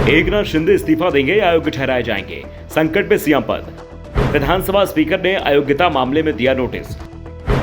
एकनाथ शिंदे इस्तीफा देंगे या अयोग्य ठहराए जाएंगे, संकट में सीएम पद। विधानसभा स्पीकर ने अयोग्यता मामले में दिया नोटिस।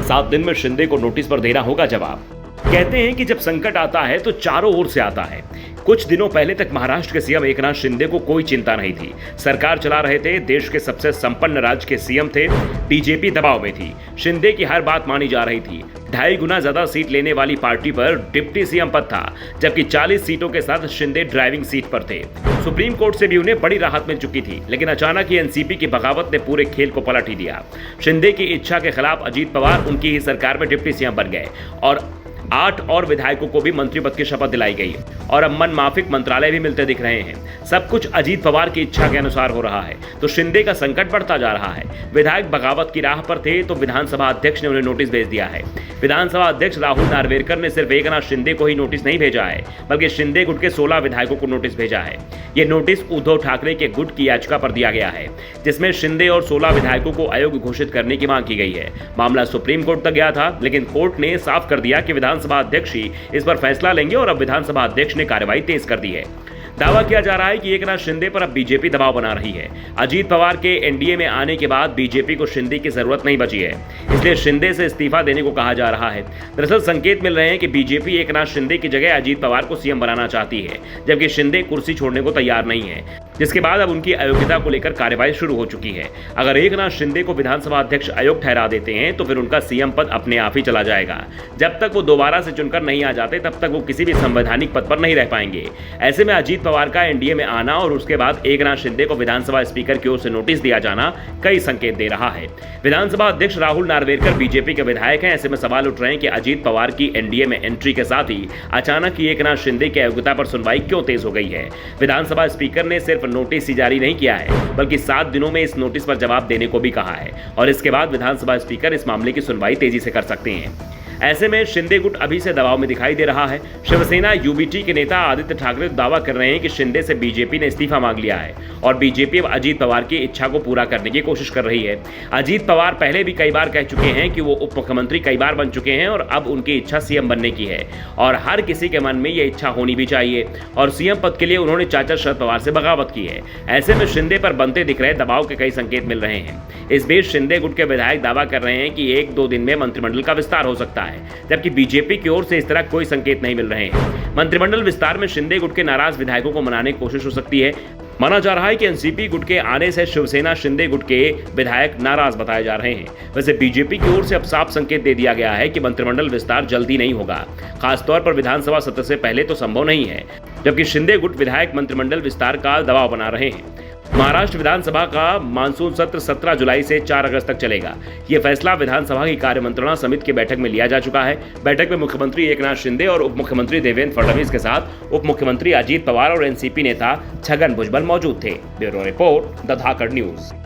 7 दिन में शिंदे को नोटिस पर देना होगा जवाब। कहते हैं कि जब संकट आता है तो चारों ओर से आता है। कुछ दिनों पहले तक महाराष्ट्र के सीएम एकनाथ शिंदे को कोई चिंता नहीं थी। सरकार चला रहे थे, देश के सबसे संपन्न राज्य के सीएम थे। बीजेपी दबाव में थी, शिंदे की हर बात मानी जा रही थी। 2.5 गुना ज्यादा सीट लेने वाली पार्टी पर डिप्टी सीएम पद था, जबकि 40 सीटों के साथ शिंदे ड्राइविंग सीट पर थे। सुप्रीम कोर्ट से भी उन्हें बड़ी राहत मिल चुकी थी, लेकिन अचानक ही एनसीपी की बगावत ने पूरे खेल को पलट ही दिया। शिंदे की इच्छा के खिलाफ अजीत पवार उनकी ही सरकार में डिप्टी सीएम बन गए और 8 और विधायकों को भी मंत्री पद की शपथ दिलाई गई और अब मनमाफिक मंत्रालय भी मिलते दिख रहे हैं। सब कुछ अजीत पवार की इच्छा के अनुसार हो रहा है, तो शिंदे का संकट बढ़ता जा रहा है। विधायक बगावत की राह पर थे तो विधानसभा अध्यक्ष ने उन्हें नोटिस भेज दिया है। विधानसभा अध्यक्ष राहुल नार्वेकर ने सिर्फ एकनाथ शिंदे को ही नोटिस नहीं भेजा है, बल्कि शिंदे गुट के 16 विधायकों को नोटिस भेजा है। यह नोटिस उद्धव ठाकरे के गुट की याचिका पर दिया गया है, जिसमें शिंदे और 16 विधायकों को अयोग्य घोषित करने की मांग की गई है। मामला सुप्रीम कोर्ट तक गया था, लेकिन कोर्ट ने साफ कर दिया कि विधानसभा अध्यक्ष ही इस पर फैसला लेंगे और अब विधानसभा अध्यक्ष ने कार्रवाई तेज कर दी है। दावा किया जा रहा है कि एकनाथ शिंदे पर अब बीजेपी दबाव बना रही है। अजीत पवार के एनडीए में आने के बाद बीजेपी को शिंदे की जरूरत नहीं बची है, इसलिए शिंदे से इस्तीफा देने को कहा जा रहा है। दरअसल संकेत मिल रहे हैं कि बीजेपी एकनाथ शिंदे की जगह अजीत पवार को सीएम बनाना चाहती है, जबकि शिंदे कुर्सी छोड़ने को तैयार नहीं है, जिसके बाद अब उनकी अयोग्यता को लेकर कार्रवाई शुरू हो चुकी है। अगर एकनाथ शिंदे को विधानसभा अध्यक्ष अयोग्य ठहरा देते हैं तो फिर उनका सीएम पद अपने आप ही चला जाएगा। जब तक वो दोबारा से चुनकर नहीं आ जाते तब तक वो किसी भी संवैधानिक पद पर नहीं रह पाएंगे। ऐसे में अजीत पवार का एनडीए में आना और उसके बाद एकनाथ शिंदे को विधानसभा स्पीकर की ओर से नोटिस दिया जाना कई संकेत दे रहा है। विधानसभा अध्यक्ष राहुल नार्वेकर बीजेपी के विधायक हैं। ऐसे में सवाल उठ रहे हैं कि अजीत पवार की एनडीए में एंट्री के साथ ही अचानक ही एकनाथ शिंदे की अयोग्यता पर सुनवाई क्यों तेज हो गई है। विधानसभा स्पीकर ने सिर्फ नोटिस ही जारी नहीं किया है, बल्कि 7 दिनों में इस नोटिस पर जवाब देने को भी कहा है और इसके बाद विधानसभा स्पीकर इस मामले की सुनवाई तेजी से कर सकते हैं। ऐसे में शिंदे गुट अभी से दबाव में दिखाई दे रहा है। शिवसेना यूबीटी के नेता आदित्य ठाकरे दावा कर रहे हैं कि शिंदे से बीजेपी ने इस्तीफा मांग लिया है और बीजेपी अब अजीत पवार की इच्छा को पूरा करने की कोशिश कर रही है। अजीत पवार पहले भी कई बार कह चुके हैं कि वो उप मुख्यमंत्री कई बार बन चुके हैं और अब उनकी इच्छा सीएम बनने की है और हर किसी के मन में यह इच्छा होनी भी चाहिए और सीएम पद के लिए उन्होंने चाचा शरद पवार से बगावत की है। ऐसे में शिंदे पर बनते दिख रहे दबाव के कई संकेत मिल रहे हैं। इस बीच शिंदे गुट के विधायक दावा कर रहे हैं कि 1-2 दिन में मंत्रिमंडल का विस्तार हो सकता है, जबकि बीजेपी की ओर से इस तरह कोई संकेत नहीं मिल रहे हैं। मंत्रिमंडल विस्तार में शिंदे गुट के नाराज विधायकों को मनाने की कोशिश हो सकती है। माना जा रहा है कि एनसीपी गुट के आने से शिवसेना शिंदे गुट के विधायक नाराज बताए जा रहे हैं। वैसे बीजेपी की ओर से अब साफ संकेत दे दिया गया है कि मंत्रिमंडल विस्तार जल्दी नहीं होगा, खासतौर पर विधानसभा सत्र से पहले तो संभव नहीं है, जबकि शिंदे गुट विधायक मंत्रिमंडल विस्तार का दबाव बना रहे हैं। महाराष्ट्र विधानसभा का मानसून सत्र 17 जुलाई से 4 अगस्त तक चलेगा। यह फैसला विधानसभा की कार्यमंत्रणा समिति की बैठक में लिया जा चुका है। बैठक में मुख्यमंत्री एकनाथ शिंदे और उप मुख्यमंत्री देवेंद्र फडणवीस के साथ उप मुख्यमंत्री अजीत पवार और एनसीपी नेता छगन भुजबल मौजूद थे। Bureau report, the Dhakad news.